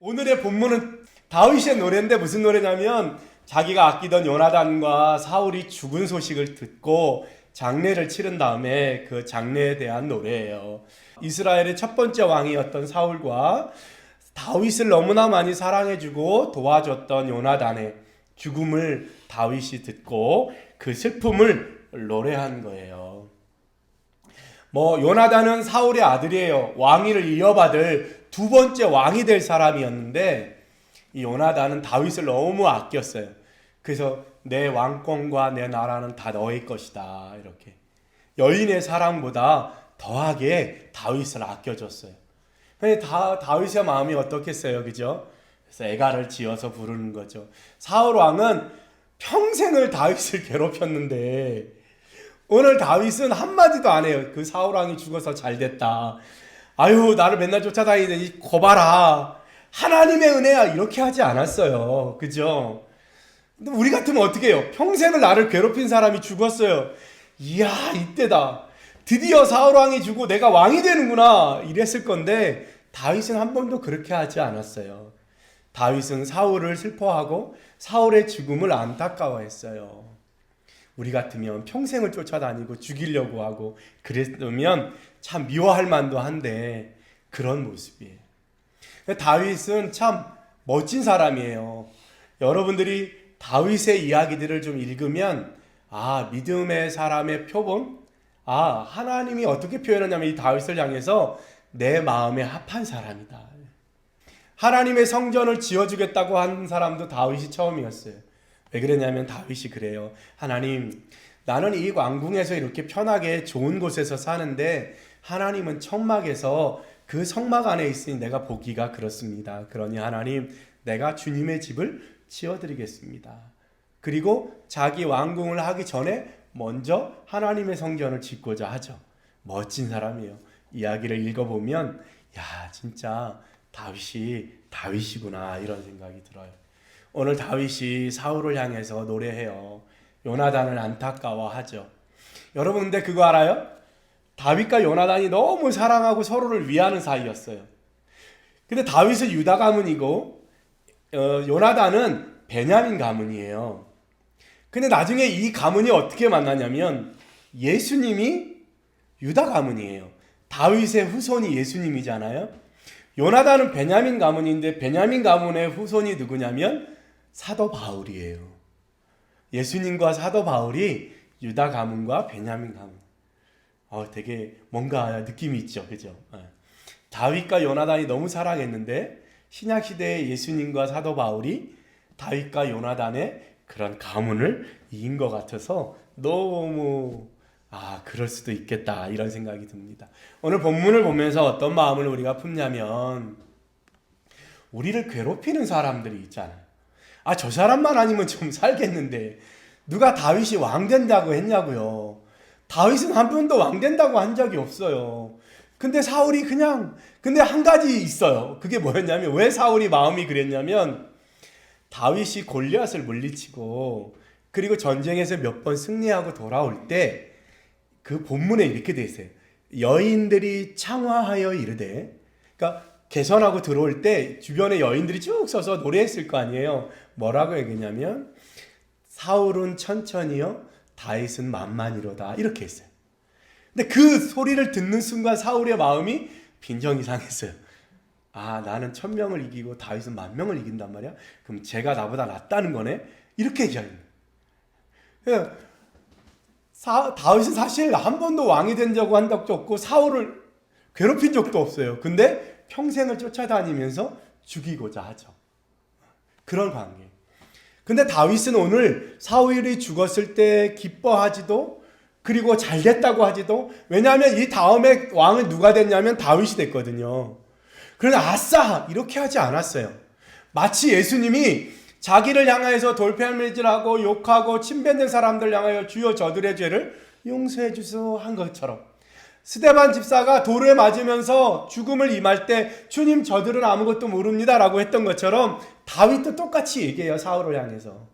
오늘의 본문은 다윗의 노래인데 무슨 노래냐면 자기가 아끼던 요나단과 사울이 죽은 소식을 듣고 장례를 치른 다음에 그 장례에 대한 노래예요. 이스라엘의 첫 번째 왕이었던 사울과 다윗을 너무나 많이 사랑해주고 도와줬던 요나단의 죽음을 다윗이 듣고 그 슬픔을 노래한 거예요. 요나단은 사울의 아들이에요. 왕위를 이어받을 두 번째 왕이 될 사람이었는데 이 요나단은 다윗을 너무 아꼈어요. 그래서 내 왕권과 내 나라는 다 너의 것이다, 이렇게 여인의 사랑보다 더하게 다윗을 아껴줬어요. 다윗의 마음이 어떻겠어요, 그죠? 그래서 애가를 지어서 부르는 거죠. 사울 왕은 평생을 다윗을 괴롭혔는데 오늘 다윗은 한마디도 안 해요. 그 사울 왕이 죽어서 잘 됐다, 아유 나를 맨날 쫓아다니더니 거봐라, 하나님의 은혜야, 이렇게 하지 않았어요. 그죠? 근데 우리 같으면 어떻게 해요? 평생을 나를 괴롭힌 사람이 죽었어요. 이야, 이때다, 드디어 사울왕이 죽고 내가 왕이 되는구나, 이랬을 건데 다윗은 한 번도 그렇게 하지 않았어요. 다윗은 사울을 슬퍼하고 사울의 죽음을 안타까워했어요. 우리 같으면 평생을 쫓아다니고 죽이려고 하고 그랬으면 참 미워할 만도 한데 그런 모습이에요. 다윗은 참 멋진 사람이에요. 여러분들이 다윗의 이야기들을 좀 읽으면 믿음의 사람의 표본, 하나님이 어떻게 표현하냐면 이 다윗을 향해서 내 마음에 합한 사람이다. 하나님의 성전을 지어주겠다고 한 사람도 다윗이 처음이었어요. 왜 그러냐면 다윗이 그래요. 하나님, 나는 이 왕궁에서 이렇게 편하게 좋은 곳에서 사는데 하나님은 천막에서 그 성막 안에 있으니 내가 보기가 그렇습니다. 그러니 하나님, 내가 주님의 집을 지어드리겠습니다. 그리고 자기 왕궁을 하기 전에 먼저 하나님의 성전을 짓고자 하죠. 멋진 사람이에요. 이야기를 읽어보면 진짜 다윗이구나, 이런 생각이 들어요. 오늘 다윗이 사울을 향해서 노래해요. 요나단을 안타까워하죠. 여러분, 근데 그거 알아요? 다윗과 요나단이 너무 사랑하고 서로를 위하는 사이였어요. 근데 다윗은 유다 가문이고 요나단은 베냐민 가문이에요. 근데 나중에 이 가문이 어떻게 만나냐면 예수님이 유다 가문이에요. 다윗의 후손이 예수님이잖아요. 요나단은 베냐민 가문인데 베냐민 가문의 후손이 누구냐면 사도 바울이에요. 예수님과 사도 바울이 유다 가문과 베냐민 가문. 되게 뭔가 느낌이 있죠, 그죠? 다윗과 요나단이 너무 사랑했는데 신약 시대의 예수님과 사도 바울이 다윗과 요나단의 그런 가문을 이은 것 같아서 너무 그럴 수도 있겠다, 이런 생각이 듭니다. 오늘 본문을 보면서 어떤 마음을 우리가 품냐면 우리를 괴롭히는 사람들이 있잖아요. 저 사람만 아니면 좀 살겠는데 누가 다윗이 왕 된다고 했냐고요. 다윗은 한 번도 왕 된다고 한 적이 없어요. 근데 근데 한 가지 있어요. 그게 뭐였냐면, 왜 사울이 마음이 그랬냐면 다윗이 골리앗을 물리치고 그리고 전쟁에서 몇 번 승리하고 돌아올 때 그 본문에 이렇게 돼 있어요. 여인들이 창화하여 이르되, 그러니까 개선하고 들어올 때 주변에 여인들이 쭉 서서 노래했을 거 아니에요. 뭐라고 얘기냐면 사울은 천천히요, 다윗은 만만이로다, 이렇게 했어요. 근데 그 소리를 듣는 순간 사울의 마음이 빈정이 상했어요. 나는 1000명을 이기고 다윗은 10,000명을 이긴단 말이야? 그럼 쟤가 나보다 낫다는 거네? 이렇게 얘기하는 거예요. 다윗은 사실 한 번도 왕이 된 적도 한 적도 없고 사울을 괴롭힌 적도 없어요. 근데 평생을 쫓아다니면서 죽이고자 하죠. 그런 관계. 근데 다윗은 오늘 사울이 죽었을 때 기뻐하지도, 그리고 잘 됐다고 하지도, 왜냐하면 이 다음에 왕은 누가 됐냐면 다윗이 됐거든요. 그러나 아싸, 이렇게 하지 않았어요. 마치 예수님이 자기를 향하여서 돌팔매질하고 욕하고 침뱉는 사람들 향하여 주여 저들의 죄를 용서해 주소 한 것처럼, 스데반 집사가 돌에 맞으면서 죽음을 임할 때 주님, 저들은 아무것도 모릅니다 라고 했던 것처럼 다윗도 똑같이 얘기해요, 사울을 향해서.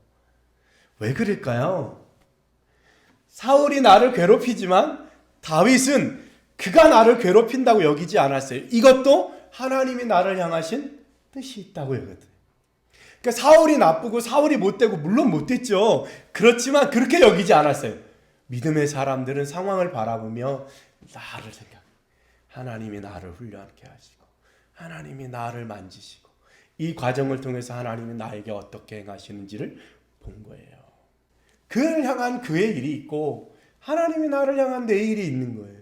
왜 그럴까요? 사울이 나를 괴롭히지만 다윗은 그가 나를 괴롭힌다고 여기지 않았어요. 이것도 하나님이 나를 향하신 뜻이 있다고 여겼어요. 그러니까 사울이 나쁘고 사울이 못되고 물론 못됐죠. 그렇지만 그렇게 여기지 않았어요. 믿음의 사람들은 상황을 바라보며 나를 생각. 하나님이 나를 훈련케 하시고 하나님이 나를 만지시고 이 과정을 통해서 하나님이 나에게 어떻게 행하시는지를 본 거예요. 그를 향한 그의 일이 있고 하나님이 나를 향한 내 일이 있는 거예요.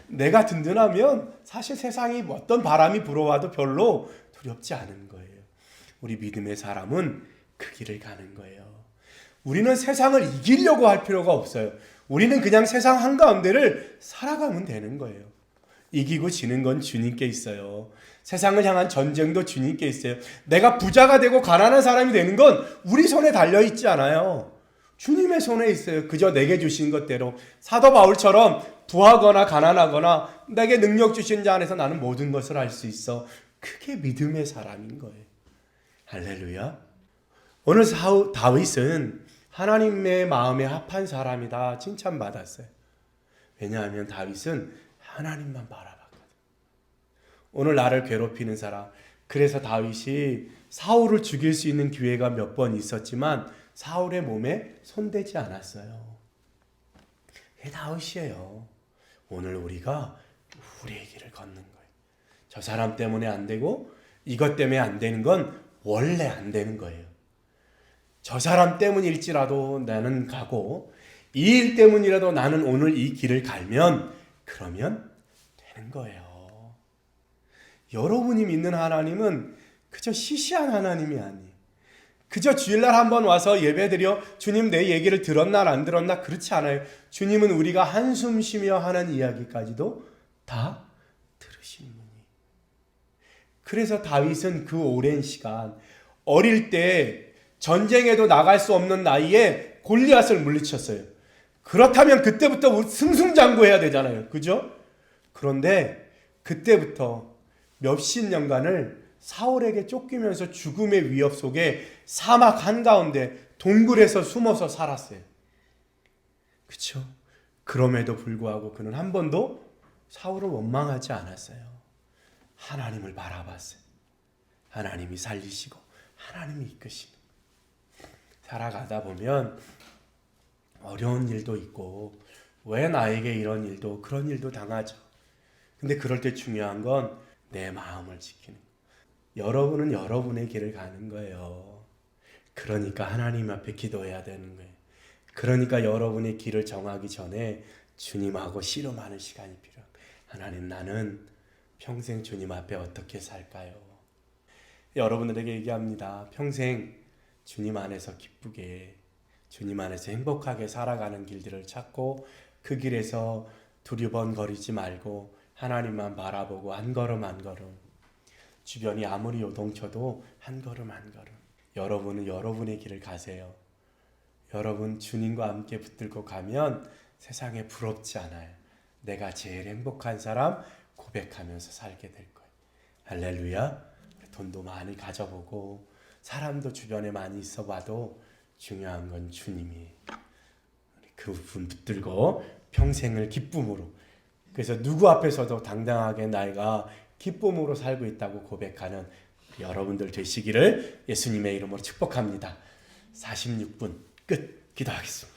내가 든든하면 사실 세상이 어떤 바람이 불어와도 별로 두렵지 않은 거예요. 우리 믿음의 사람은 그 길을 가는 거예요. 우리는 세상을 이기려고 할 필요가 없어요. 우리는 그냥 세상 한가운데를 살아가면 되는 거예요. 이기고 지는 건 주님께 있어요. 세상을 향한 전쟁도 주님께 있어요. 내가 부자가 되고 가난한 사람이 되는 건 우리 손에 달려있지 않아요. 주님의 손에 있어요. 그저 내게 주신 것대로. 사도 바울처럼 부하거나 가난하거나 내게 능력 주신 자 안에서 나는 모든 것을 할 수 있어. 그게 믿음의 사람인 거예요. 할렐루야. 오늘 다윗은 하나님의 마음에 합한 사람이다 칭찬받았어요. 왜냐하면 다윗은 하나님만 바라봤거든. 오늘 나를 괴롭히는 사람, 그래서 다윗이 사울을 죽일 수 있는 기회가 몇 번 있었지만 사울의 몸에 손대지 않았어요. 그게 다윗이에요. 오늘 우리가 우리의 길을 걷는 거예요. 저 사람 때문에 안 되고 이것 때문에 안 되는 건 원래 안 되는 거예요. 저 사람 때문일지라도 나는 가고 이 일 때문이라도 나는 오늘 이 길을 갈면 그러면 되는 거예요. 여러분이 믿는 하나님은 그저 시시한 하나님이 아니에요. 그저 주일날 한번 와서 예배드려 주님 내 얘기를 들었나 안 들었나 그렇지 않아요. 주님은 우리가 한숨 쉬며 하는 이야기까지도 다 들으신 분이. 그래서 다윗은 그 오랜 시간 어릴 때 전쟁에도 나갈 수 없는 나이에 골리앗을 물리쳤어요. 그렇다면 그때부터 승승장구해야 되잖아요. 그죠? 그런데 그때부터 몇십 년간을 사울에게 쫓기면서 죽음의 위협 속에 사막 한가운데 동굴에서 숨어서 살았어요. 그렇죠? 그럼에도 불구하고 그는 한 번도 사울을 원망하지 않았어요. 하나님을 바라봤어요. 하나님이 살리시고 하나님이 이끄시고. 살아가다 보면 어려운 일도 있고 왜 나에게 이런 일도 그런 일도 당하죠. 근데 그럴 때 중요한 건 내 마음을 지키는 거예요. 여러분은 여러분의 길을 가는 거예요. 그러니까 하나님 앞에 기도해야 되는 거예요. 그러니까 여러분의 길을 정하기 전에 주님하고 씨름하는 시간이 필요해요. 하나님, 나는 평생 주님 앞에 어떻게 살까요? 여러분들에게 얘기합니다. 평생 주님 안에서 기쁘게, 주님 안에서 행복하게 살아가는 길들을 찾고 그 길에서 두리번거리지 말고 하나님만 바라보고 한 걸음 한 걸음, 주변이 아무리 요동쳐도 한 걸음 한 걸음, 여러분은 여러분의 길을 가세요. 여러분 주님과 함께 붙들고 가면 세상에 부럽지 않아요. 내가 제일 행복한 사람 고백하면서 살게 될 거예요. 할렐루야. 돈도 많이 가져보고 사람도 주변에 많이 있어봐도 중요한 건 주님이, 그분 붙들고 평생을 기쁨으로, 그래서 누구 앞에서도 당당하게 나이가 기쁨으로 살고 있다고 고백하는 여러분들 되시기를 예수님의 이름으로 축복합니다. 46분 끝. 기도하겠습니다.